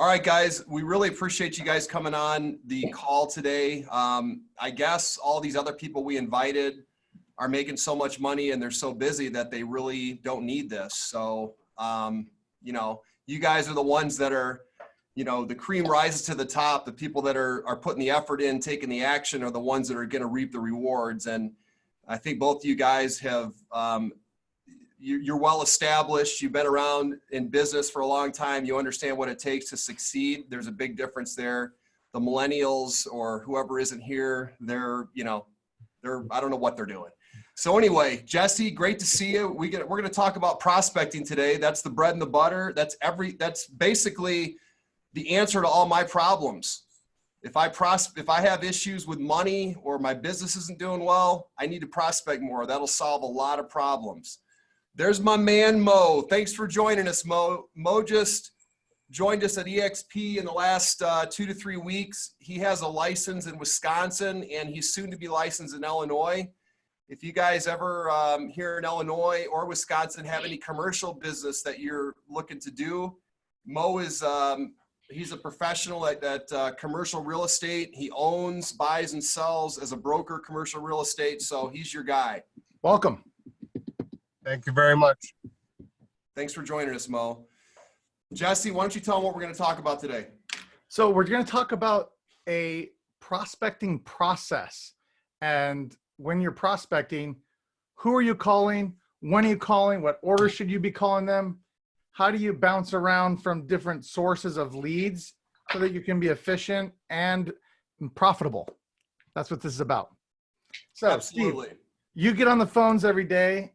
All right, guys, we really appreciate you guys coming on the call today. I guess all these other people we invited are making so much money and they're so busy that they really don't need this. So, you know, you guys are the ones that are, you know, the cream rises to the top. The people that are putting the effort in, taking the action are the ones that are going to reap the rewards. And I think both of you guys have, you're well established. You've been around in business for a long time. You understand what it takes to succeed. There's a big difference there. The millennials or whoever isn't here, they're, you know, I don't know what they're doing. So anyway, Jesse, great to see you. We're going to talk about prospecting today. That's the bread and the butter. That's basically the answer to all my problems. If I have issues with money or my business isn't doing well, I need to prospect more. That'll solve a lot of problems. There's my man, Mo. Thanks for joining us, Mo. Mo just joined us at EXP in the last 2 to 3 weeks. He has a license in Wisconsin, and he's soon to be licensed in Illinois. If you guys ever here in Illinois or Wisconsin have any commercial business that you're looking to do, Mo is he's a professional at commercial real estate. He owns, buys, and sells as a broker commercial real estate. So he's your guy. Welcome. Thank you very much. Thanks for joining us, Mo. Jesse, why don't you tell them what we're going to talk about today? So we're going to talk about a prospecting process. And when you're prospecting, who are you calling? When are you calling? What order should you be calling them? How do you bounce around from different sources of leads so that you can be efficient and profitable? That's what this is about. So, Absolutely. Steve, you get on the phones every day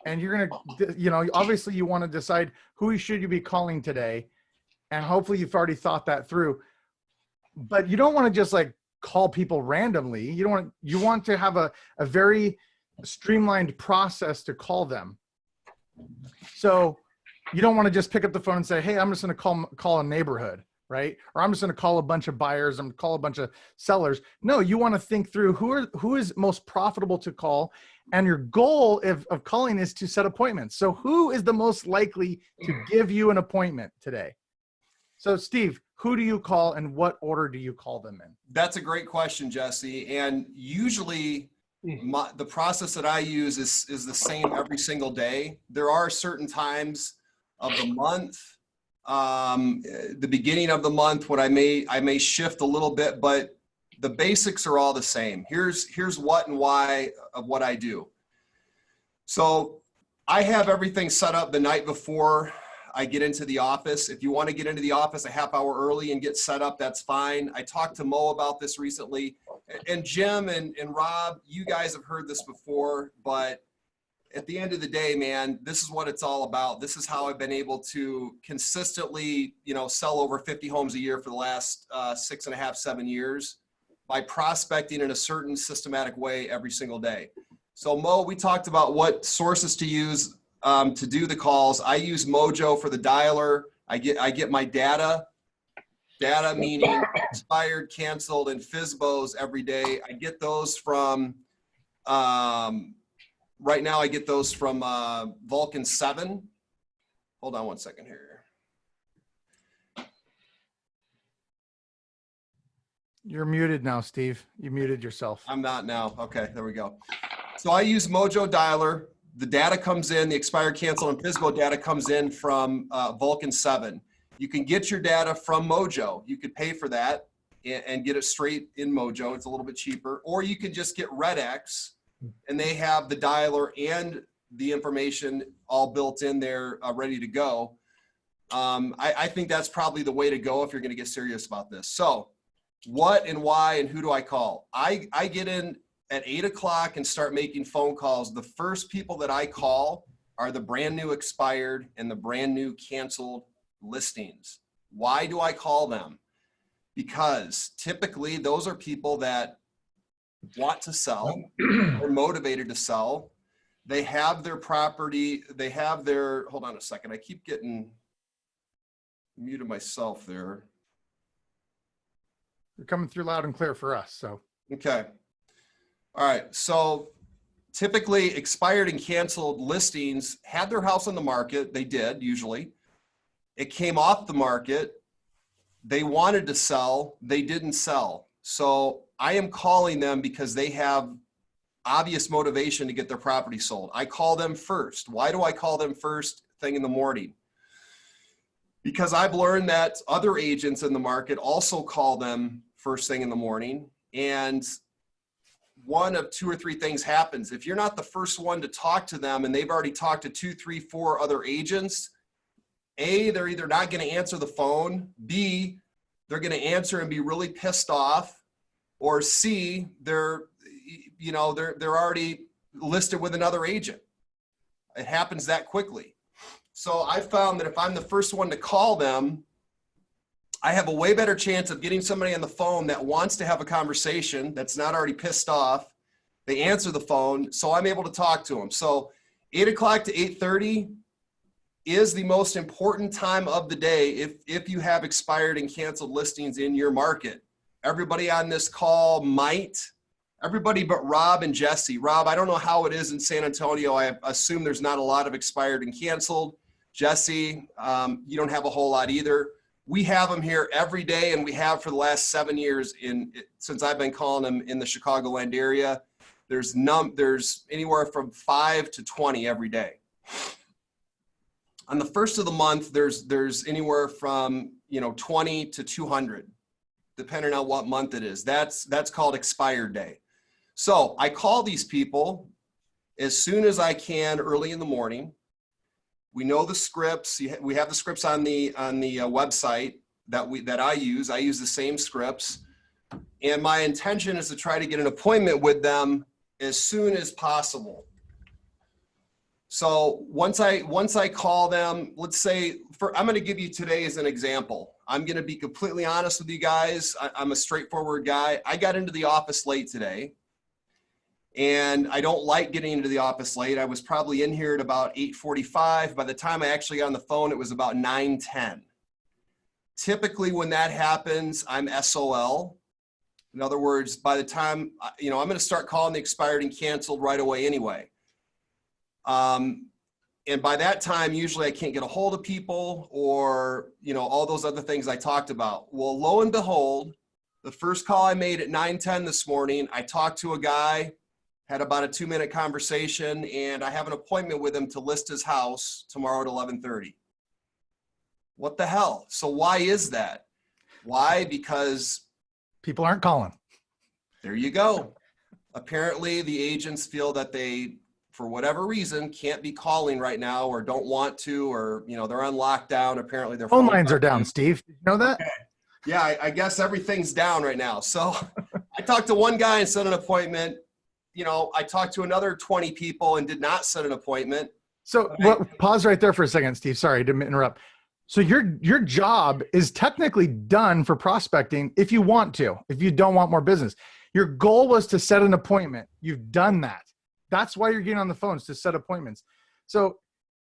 and you're going to, you know, obviously you want to decide who should you be calling today. And hopefully you've already thought that through. But you don't want to just like call people randomly. You want to have a very streamlined process to call them. So you don't want to just pick up the phone and say, hey, I'm just going to call a neighborhood, right? Or I'm just going to call a bunch of buyers. I'm going to call a bunch of sellers. No, you want to think through who is most profitable to call. And your goal of calling is to set appointments. So who is the most likely to give you an appointment today? So Steve, who do you call and what order do you call them in? That's a great question, Jesse. And usually the process that I use is the same every single day. There are certain times of the month, the beginning of the month, when I may shift a little bit, but the basics are all the same. Here's what and why of what I do. So I have everything set up the night before I get into the office. If you want to get into the office a half hour early and get set up, that's fine. I talked to Mo about this recently, and Jim and Rob, you guys have heard this before, but at the end of the day, man, this is what it's all about. This is how I've been able to consistently, you know, sell over 50 homes a year for the last 6.5, 7 years by prospecting in a certain systematic way every single day. So Mo, we talked about what sources to use to do the calls. I use Mojo for the dialer. I get my data meaning expired, canceled, and FSBOs every day. I get those from, right now I get those from Vulcan 7. Hold on one second here. You're muted now, Steve. You muted yourself. I'm not now. Okay, there we go. So I use Mojo Dialer. The data comes in, the expired, cancel, and FSBO data comes in from Vulcan 7. You can get your data from Mojo. You could pay for that and get it straight in Mojo. It's a little bit cheaper. Or you could just get RedX, and they have the dialer and the information all built in there, ready to go. I think that's probably the way to go if you're going to get serious about this. So what and why and who do I call? I get in at 8 o'clock and start making phone calls. The first people that I call are the brand new expired and the brand new canceled listings. Why do I call them? Because typically those are people that want to sell, they're motivated to sell. They have their property, they have their, hold on a second, I keep getting muted myself there. You're coming through loud and clear for us, so. Okay. All right, so typically expired and canceled listings had their house on the market. They did, usually. It came off the market. They wanted to sell, they didn't sell. So I am calling them because they have obvious motivation to get their property sold. I call them first. Why do I call them first thing in the morning? Because I've learned that other agents in the market also call them first thing in the morning. And one of two or three things happens. If you're not the first one to talk to them and they've already talked to 2, 3, 4 other agents, A, they're either not going to answer the phone, B, they're going to answer and be really pissed off, or C, they're already listed with another agent. It happens that quickly. So I found that if I'm the first one to call them, I have a way better chance of getting somebody on the phone that wants to have a conversation, that's not already pissed off. They answer the phone, so I'm able to talk to them. So 8 o'clock to 8:30 is the most important time of the day if you have expired and canceled listings in your market. Everybody on this call might, everybody but Rob and Jesse. Rob, I don't know how it is in San Antonio. I assume there's not a lot of expired and canceled. Jesse, you don't have a whole lot either. We have them here every day, and we have for the last 7 years since I've been calling them in the Chicagoland area. There's anywhere from 5 to 20 every day. On the first of the month, there's anywhere from 20 to 200, depending on what month it is. That's called expired day. So I call these people as soon as I can early in the morning. We know the scripts. We have the scripts on the website that I use. I use the same scripts, and my intention is to try to get an appointment with them as soon as possible. So once I call them, let's say I'm going to give you today as an example. I'm going to be completely honest with you guys. I'm a straightforward guy. I got into the office late today, and I don't like getting into the office late. I was probably in here at about 8:45. By the time I actually got on the phone, it was about 9:10. Typically when that happens, I'm SOL. In other words, by the time, I'm going to start calling the expired and canceled right away anyway. And by that time, usually I can't get a hold of people or, all those other things I talked about. Well, lo and behold, the first call I made at 9:10 this morning, I talked to a guy, had about a 2-minute conversation, and I have an appointment with him to list his house tomorrow at 11:30. What the hell? So why is that? Why? Because People aren't calling. there you go. Apparently the agents feel that they, for whatever reason, can't be calling right now or don't want to, or, they're on lockdown. Apparently their Phone lines are down, Steve. Did you know that? Okay. Yeah, I guess everything's down right now. So I talked to one guy and set an appointment. I talked to another 20 people and did not set an appointment. So pause right there for a second, Steve. Sorry, didn't interrupt. So your job is technically done for prospecting if you want to, if you don't want more business. Your goal was to set an appointment. You've done that. That's why you're getting on the phones, to set appointments. So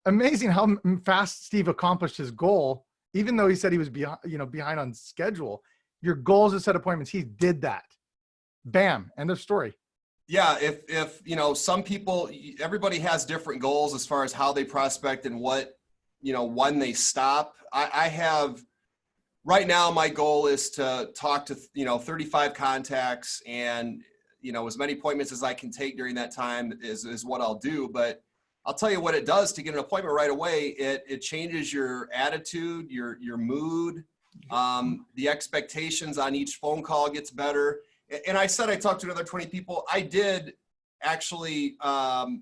amazing how fast Steve accomplished his goal, even though he said he was behind on schedule. Your goal is to set appointments. He did that. Bam. End of story. Yeah, if some people, everybody has different goals as far as how they prospect and what, when they stop. I have, right now, my goal is to talk to, 35 contacts, and, as many appointments as I can take during that time is what I'll do. But I'll tell you what it does to get an appointment right away. It changes your attitude, your mood, the expectations on each phone call gets better. And I said I talked to another 20 people. I did actually, I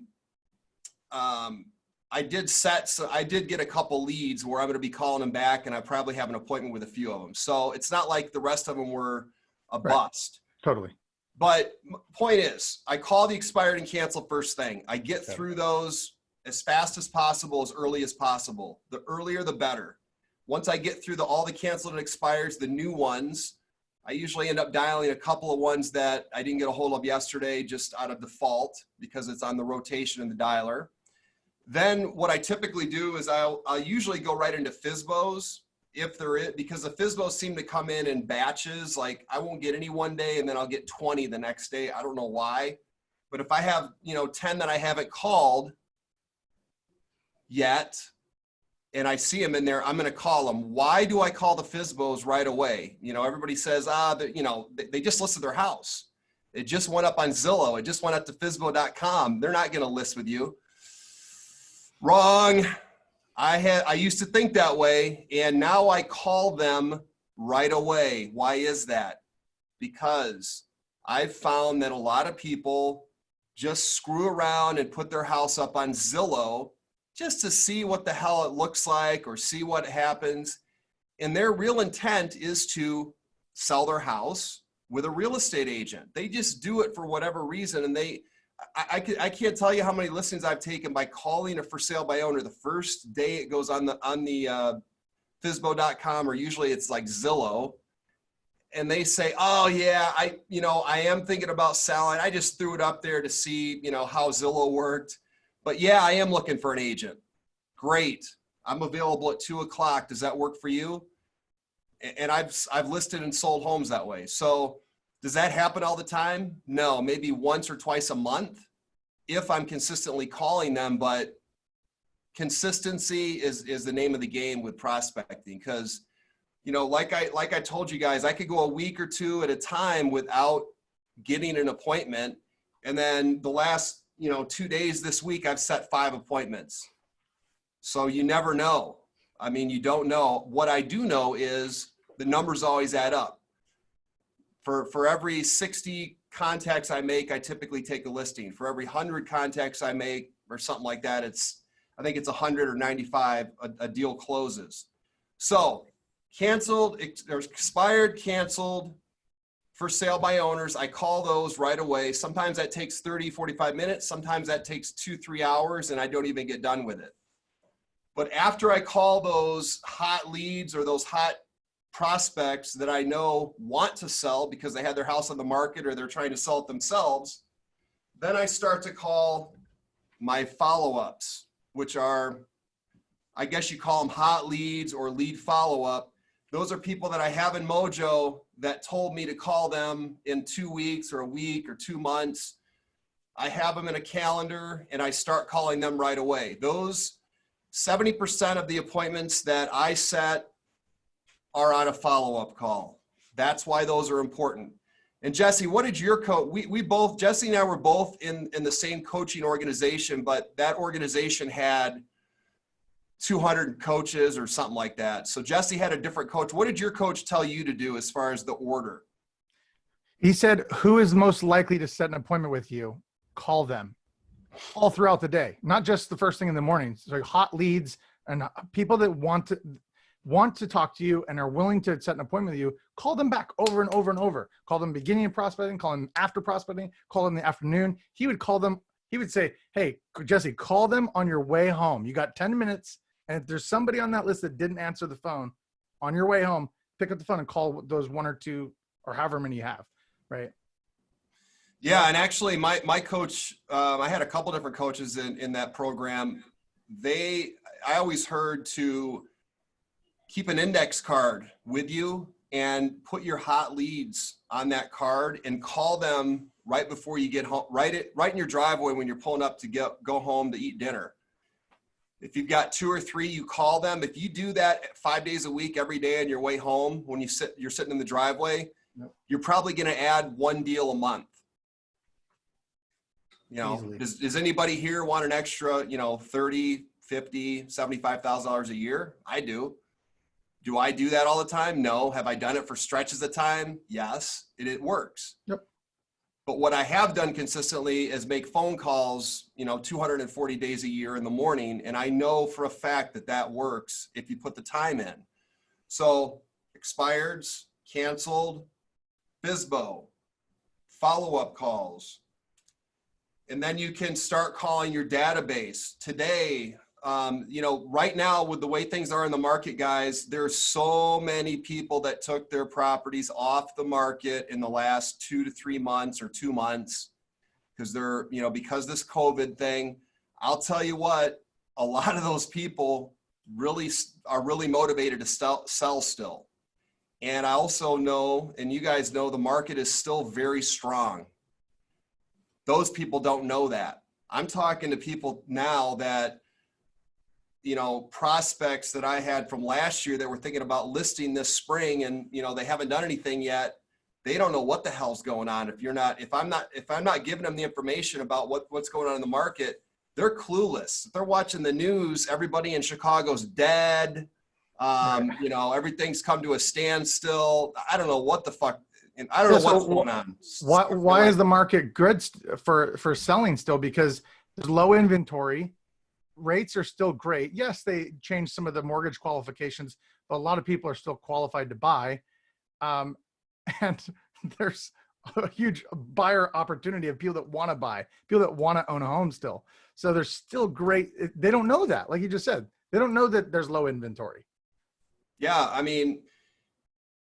did get a couple leads where I'm going to be calling them back, and I probably have an appointment with a few of them. So it's not like the rest of them were a bust. Totally. But point is, I call the expired and cancel first thing. I get through those as fast as possible, as early as possible. The earlier, the better. Once I get through all the canceled and expires, the new ones, I usually end up dialing a couple of ones that I didn't get a hold of yesterday just out of default because it's on the rotation in the dialer. Then what I typically do is I'll usually go right into FSBOs if there is, because the FSBOs seem to come in batches. Like I won't get any one day and then I'll get 20 the next day. I don't know why, but if I have, 10 that I haven't called yet, and I see them in there, I'm going to call them. Why do I call the FSBOs right away? You know, everybody says, you know, they just listed their house. It just went up on Zillow. It just went up to FSBO.com. They're not going to list with you. Wrong. I used to think that way, and now I call them right away. Why is that? Because I've found that a lot of people just screw around and put their house up on Zillow just to see what the hell it looks like or see what happens. And their real intent is to sell their house with a real estate agent. They just do it for whatever reason. And I can't tell you how many listings I've taken by calling a for sale by owner the first day it goes on the FSBO.com, or usually it's like Zillow. And they say, oh yeah, I am thinking about selling. I just threw it up there to see, how Zillow worked. But yeah, I am looking for an agent. Great. I'm available at 2:00. Does that work for you? And I've listed and sold homes that way. So does that happen all the time? No, maybe once or twice a month if I'm consistently calling them. But consistency is the name of the game with prospecting, because like I told you guys, I could go a week or two at a time without getting an appointment. And then the last, 2 days this week, I've set 5 appointments. So you never know. I mean, you don't know. What I do know is the numbers always add up. For every 60 contacts I make, I typically take a listing. For every 100 contacts I make or something like that, I think it's 100 or 95, a deal closes. So canceled, or expired, canceled, for sale by owners, I call those right away. Sometimes that takes 30, 45 minutes. Sometimes that takes 2-3 hours and I don't even get done with it. But after I call those hot leads or those hot prospects that I know want to sell because they had their house on the market or they're trying to sell it themselves, then I start to call my follow-ups, which are, I guess you call them hot leads or lead follow-up. Those are people that I have in Mojo that told me to call them in 2 weeks or a week or 2 months. I have them in a calendar and I start calling them right away. Those 70% of the appointments that I set are on a follow-up call. That's why those are important. And Jesse, what did your coach, we both, Jesse and I were both in the same coaching organization, but that organization had 200 coaches or something like that. So Jesse had a different coach. What did your coach tell you to do as far as the order? He said, who is most likely to set an appointment with you? Call them all throughout the day, not just the first thing in the morning. So hot leads and people that want to talk to you and are willing to set an appointment with you, call them back over and over and over. Call them beginning of prospecting, call them after prospecting, call them in the afternoon. He would call them. He would say, hey, Jesse, call them on your way home. You got 10 minutes. And if there's somebody on that list that didn't answer the phone on your way home, pick up the phone and call those 1 or 2 or however many you have, right? Yeah, and actually my coach, I had a couple different coaches in that program. I always heard to keep an index card with you and put your hot leads on that card and call them right before you get home, right in your driveway when you're pulling up to go home to eat dinner. If you've got 2 or 3, you call them. If you do that 5 days a week, every day on your way home, when you're sitting in the driveway, yep, you're probably going to add 1 deal a month. Does anybody here want an extra, $30,000, $50,000, $75,000 a year? I do. Do I do that all the time? No. Have I done it for stretches of time? Yes. It works. Yep. But what I have done consistently is make phone calls, 240 days a year in the morning. And I know for a fact that works if you put the time in. So expireds, canceled, FSBO, follow-up calls. And then you can start calling your database. Today, right now with the way things are in the market, guys, there's so many people that took their properties off the market in the last 2 to 3 months or 2 months because because this COVID thing. I'll tell you what, a lot of those people are really motivated to sell still. And I also know, and you guys know, the market is still very strong. Those people don't know that. I'm talking to people now that prospects that I had from last year that were thinking about listing this spring, and, they haven't done anything yet. They don't know what the hell's going on. If I'm not giving them the information about what's going on in the market, they're clueless. If they're watching the news, everybody in Chicago's dead. Everything's come to a standstill. I don't know what the fuck, and I don't know what's going on. Why is the market good for selling still? Because there's low inventory. Rates are still great. Yes, they changed some of the mortgage qualifications, but a lot of people are still qualified to buy. And there's a huge buyer opportunity of people that want to buy, people that want to own a home still. So there's still great. They don't know that, like you just said, they don't know that there's low inventory. Yeah, I mean,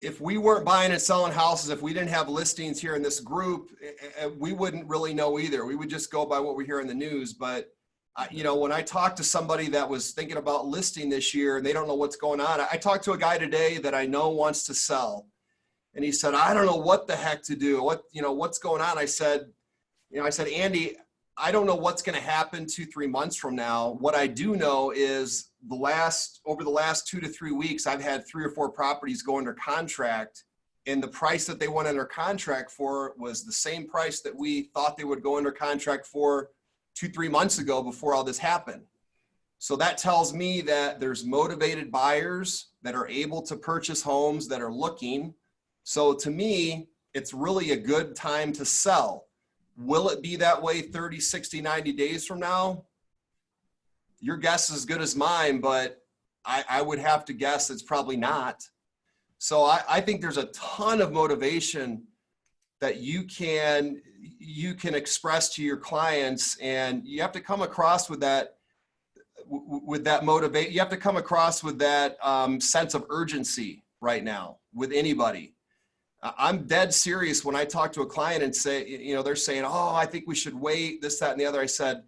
if we weren't buying and selling houses, if we didn't have listings here in this group, we wouldn't really know either. We would just go by what we hear in the news. But when I talk to somebody that was thinking about listing this year and they don't know what's going on, I talked to a guy today that I know wants to sell. And he said, I don't know what the heck to do. What's going on? I said, Andy, I don't know what's going to happen 2-3 months from now. What I do know is over the last 2 to 3 weeks, I've had 3 or 4 properties go under contract, and the price that they went under contract for was the same price that we thought they would go under contract for 2-3 months ago before all this happened. So that tells me that there's motivated buyers that are able to purchase homes that are looking. So to me, it's really a good time to sell. Will it be that way 30, 60, 90 days from now? Your guess is as good as mine, but I would have to guess it's probably not. So I think there's a ton of motivation that you can express to your clients, and you have to come across with that motivate. You have to come across with that sense of urgency right now with anybody. I'm dead serious when I talk to a client and say, they're saying, oh, I think we should wait, this, that, and the other. I said,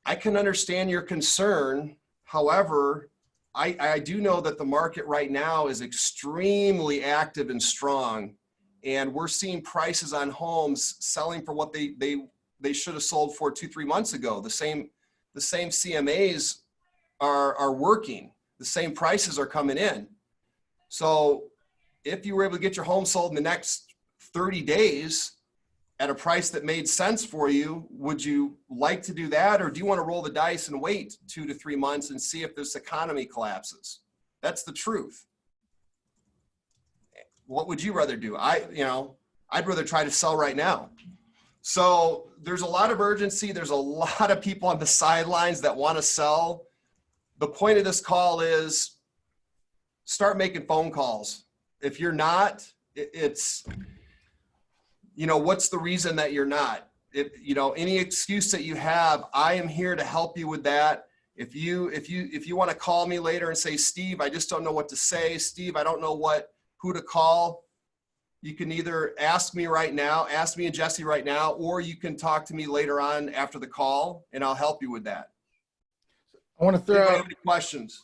I can understand your concern. However, I do know that the market right now is extremely active and strong. And we're seeing prices on homes selling for what they should have sold for 2-3 months ago. The same CMAs are working. The same prices are coming in. So if you were able to get your home sold in the next 30 days at a price that made sense for you, would you like to do that? Or do you want to roll the dice and wait 2 to 3 months and see if this economy collapses? That's the truth. What would you rather do? I'd rather try to sell right now. So there's a lot of urgency. There's a lot of people on the sidelines that want to sell. The point of this call is start making phone calls. If you're not, it's, what's the reason that you're not? Any excuse that you have, I am here to help you with that. If you want to call me later and say, Steve, I just don't know what to say. Steve, I don't know who to call. You can either ask me and Jesse right now, or you can talk to me later on after the call, and I'll help you with that. I want to throw out any questions.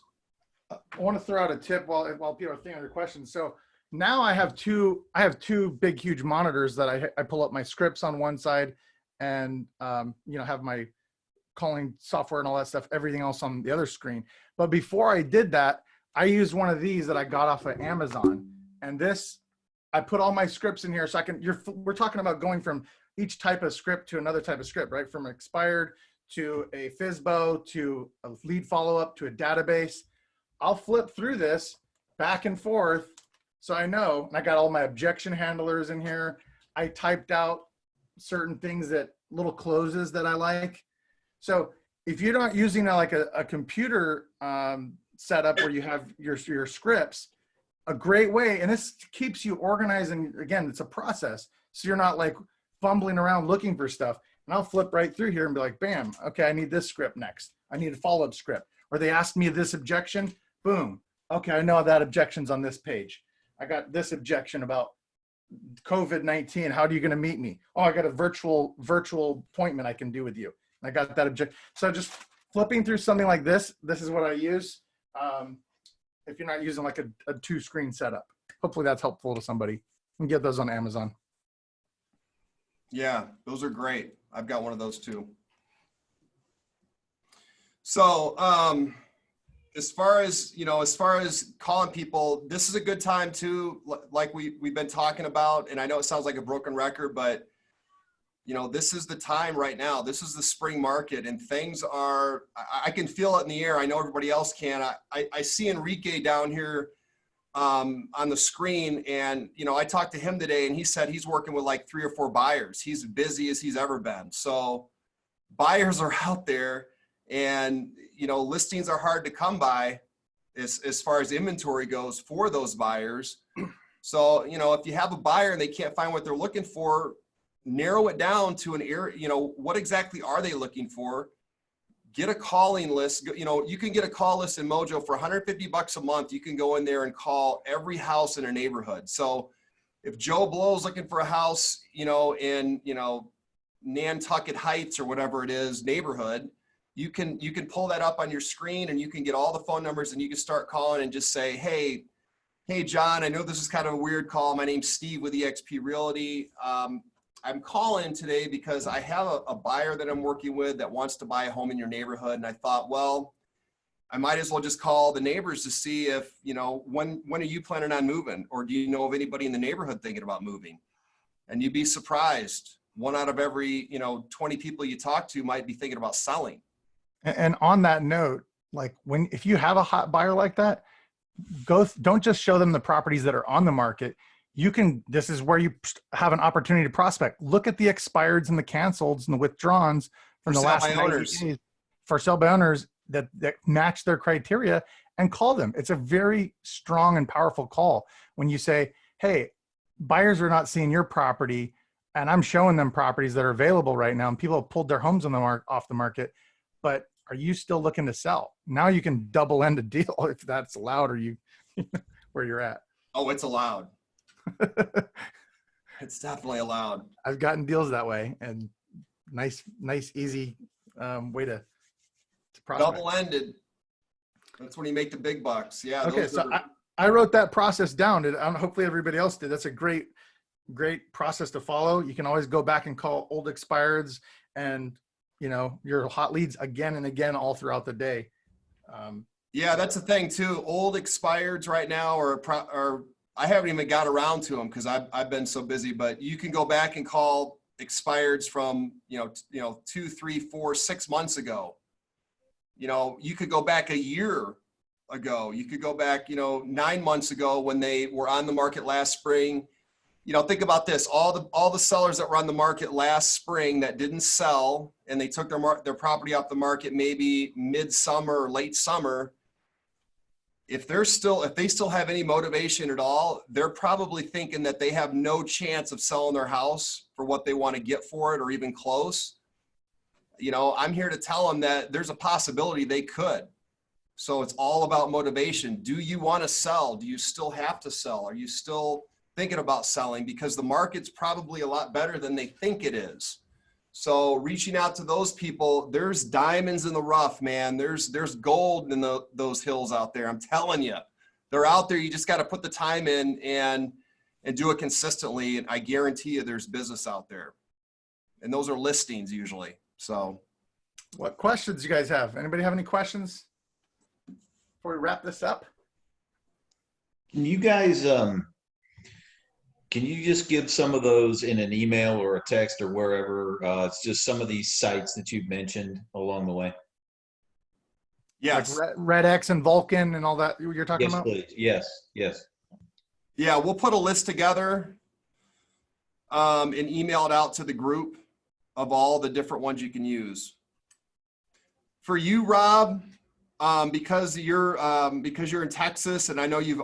I want to throw out a tip while people are thinking of their questions. So now I have two big, huge monitors that I pull up my scripts on one side and, have my calling software and all that stuff, everything else on the other screen. But before I did that, I used one of these that I got off of Amazon, and I put all my scripts in here. So we're talking about going from each type of script to another type of script, right? From expired to a FSBO to a lead follow-up to a database. I'll flip through this back and forth. So I know, and I got all my objection handlers in here. I typed out certain things, little closes that I like. So if you're not using a computer setup where you have your scripts, a great way, and this keeps you organized, and again, it's a process. So you're not fumbling around looking for stuff. And I'll flip right through here and be like, bam, okay, I need this script next. I need a follow-up script. Or they asked me this objection, boom. Okay, I know that objection's on this page. I got this objection about COVID-19. How are you going to meet me? Oh, I got a virtual appointment I can do with you. I got that objection. So just flipping through something like this is what I use. If you're not using a 2-screen setup, hopefully that's helpful to somebody. You can get those on Amazon. Yeah, those are great. I've got one of those too. So as far as calling people, this is a good time too, like we've been talking about. And I know it sounds like a broken record, but this is the time right now. This is the spring market, and things are, I can feel it in the air. I know everybody else can. I see Enrique down here on the screen, and I talked to him today, and he said he's working with like 3 or 4 buyers. He's busy as he's ever been. So buyers are out there, and listings are hard to come by as far as inventory goes for those buyers. So if you have a buyer and they can't find what they're looking for, narrow it down to an area. What exactly are they looking for? Get a calling list. You can get a call list in Mojo for $150 a month. You can go in there and call every house in a neighborhood. So if Joe Blow's looking for a house, in Nantucket Heights or whatever it is neighborhood, you can pull that up on your screen, and you can get all the phone numbers, and you can start calling and just say, hey John, I know this is kind of a weird call. My name's Steve with eXp Realty. I'm calling today because I have a buyer that I'm working with that wants to buy a home in your neighborhood. And I thought, well, I might as well just call the neighbors to see if, when are you planning on moving? Or do you know of anybody in the neighborhood thinking about moving? And you'd be surprised. 1 out of every, 20 people you talk to might be thinking about selling. And on that note, like if you have a hot buyer like that, don't just show them the properties that are on the market. This is where you have an opportunity to prospect. Look at the expireds and the canceleds and the withdrawns from the last 90 days for sale by owners that match their criteria, and call them. It's a very strong and powerful call when you say, hey, buyers are not seeing your property, and I'm showing them properties that are available right now, and people have pulled their homes off the market, but are you still looking to sell? Now you can double end a deal if that's allowed, or where you're at. Oh, it's allowed. It's definitely allowed. I've gotten deals that way, and nice, easy way to prospect. Double-ended. That's when you make the big bucks. Yeah. Okay, so I wrote that process down. Hopefully everybody else did. That's a great process to follow. You can always go back and call old expireds and your hot leads again and again all throughout the day. Yeah, that's the thing too. Old expireds right now are I haven't even got around to them because I've been so busy, but you can go back and call expireds from, 2, 3, 4, 6 months ago. You could go back a year ago. You could go back, 9 months ago when they were on the market last spring. Think about this, all the sellers that were on the market last spring that didn't sell, and they took their property off the market maybe mid-summer or late summer. If they still have any motivation at all, they're probably thinking that they have no chance of selling their house for what they want to get for it, or even close. I'm here to tell them that there's a possibility they could. So it's all about motivation. Do you want to sell? Do you still have to sell? Are you still thinking about selling? Because the market's probably a lot better than they think it is. So reaching out to those people, there's diamonds in the rough, man. There's gold in those hills out there. I'm telling you, they're out there. You just got to put the time in and do it consistently. And I guarantee you there's business out there. And those are listings usually. So what questions you guys have? Anybody have any questions before we wrap this up? Can you guys, can you just give some of those in an email or a text or wherever? It's just some of these sites that you've mentioned along the way. Yes. Like Red X and Vulcan and all that you're talking about? Yes, please. Yes. Yeah, we'll put a list together and email it out to the group of all the different ones you can use. For you, Rob, because you're in Texas, and I know you've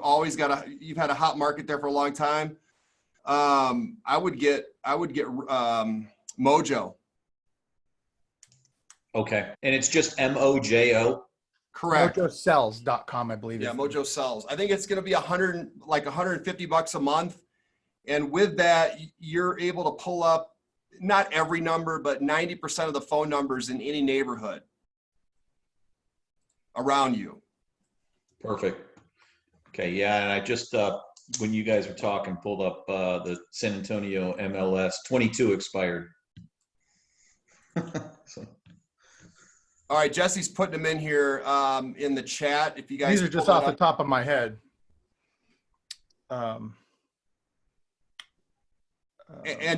had a hot market there for a long time. I would get Mojo. Okay. And it's just MOJO? Correct. MojoSells.com, I believe. Yeah, Mojo Sells. I think it's going to be $150 a month. And with that, you're able to pull up not every number, but 90% of the phone numbers in any neighborhood around you. Perfect. Okay. Yeah. And I just, when you guys were talking, pulled up the San Antonio MLS 22 expired. So. All right, Jesse's putting them in here in the chat. If you guys These are just pull it off the up. top of my head. And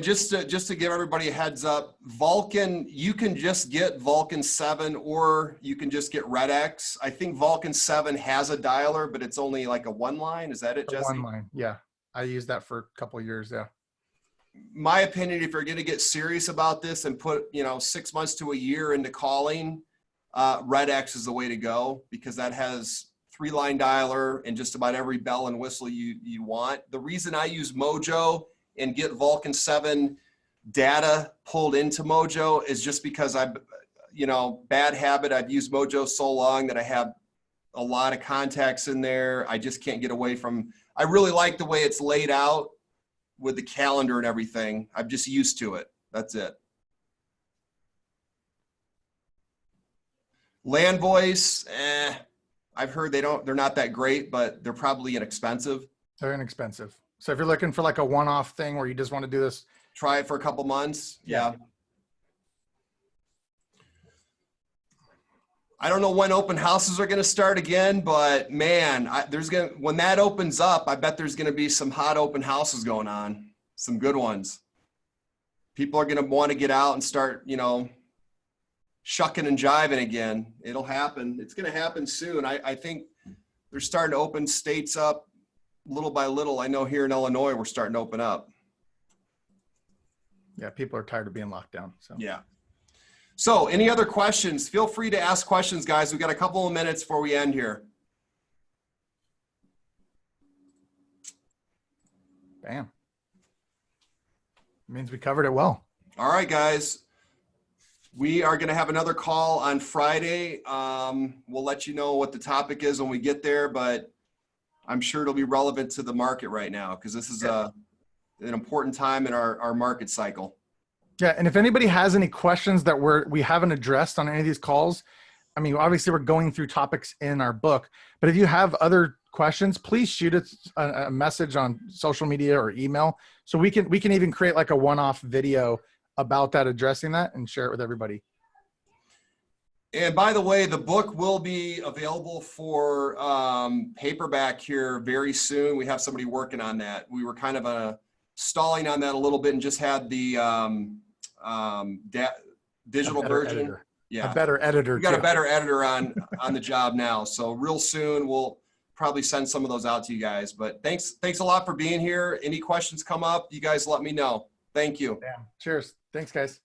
just to give everybody a heads up, Vulcan, you can just get Vulcan 7 or you can just get Red X. I think Vulcan 7 has a dialer, but it's only like a one line. Is that it, Jesse? One line. Yeah. I used that for a couple of years. Yeah. My opinion, if you're going to get serious about this and put, 6 months to a year into calling, Red X is the way to go because that has 3-line dialer and just about every bell and whistle you want. The reason I use Mojo and get Vulcan 7 data pulled into Mojo is just because bad habit. I've used Mojo so long that I have a lot of contacts in there. I just can't get away from, I really like the way it's laid out with the calendar and everything. I'm just used to it. That's it. Land Voice, I've heard they're not that great, but they're probably inexpensive. They're inexpensive. So if you're looking for like a one-off thing where you just want to do this, try it for a couple months. Yeah. I don't know when open houses are going to start again, but man, when that opens up, I bet there's going to be some hot open houses going on, some good ones. People are going to want to get out and start, shucking and jiving again. It'll happen. It's going to happen soon. I think they're starting to open states up little by little. I know here in Illinois, we're starting to open up. Yeah, people are tired of being locked down. So yeah. So any other questions? Feel free to ask questions, guys. We've got a couple of minutes before we end here. Bam. Means we covered it well. All right, guys. We are going to have another call on Friday. We'll let you know what the topic is when we get there, but I'm sure it'll be relevant to the market right now because this is an important time in our market cycle. Yeah, and if anybody has any questions that we haven't addressed on any of these calls, I mean, obviously we're going through topics in our book, but if you have other questions, please shoot us a message on social media or email so we can even create like a one-off video about that, addressing that, and share it with everybody. And by the way, the book will be available for paperback here very soon. We have somebody working on that. We were kind of stalling on that a little bit and just had the digital version. Editor. Yeah, a better editor. We got a better editor on the job now. So real soon we'll probably send some of those out to you guys. But thanks a lot for being here. Any questions come up, you guys let me know. Thank you. Yeah. Cheers. Thanks, guys.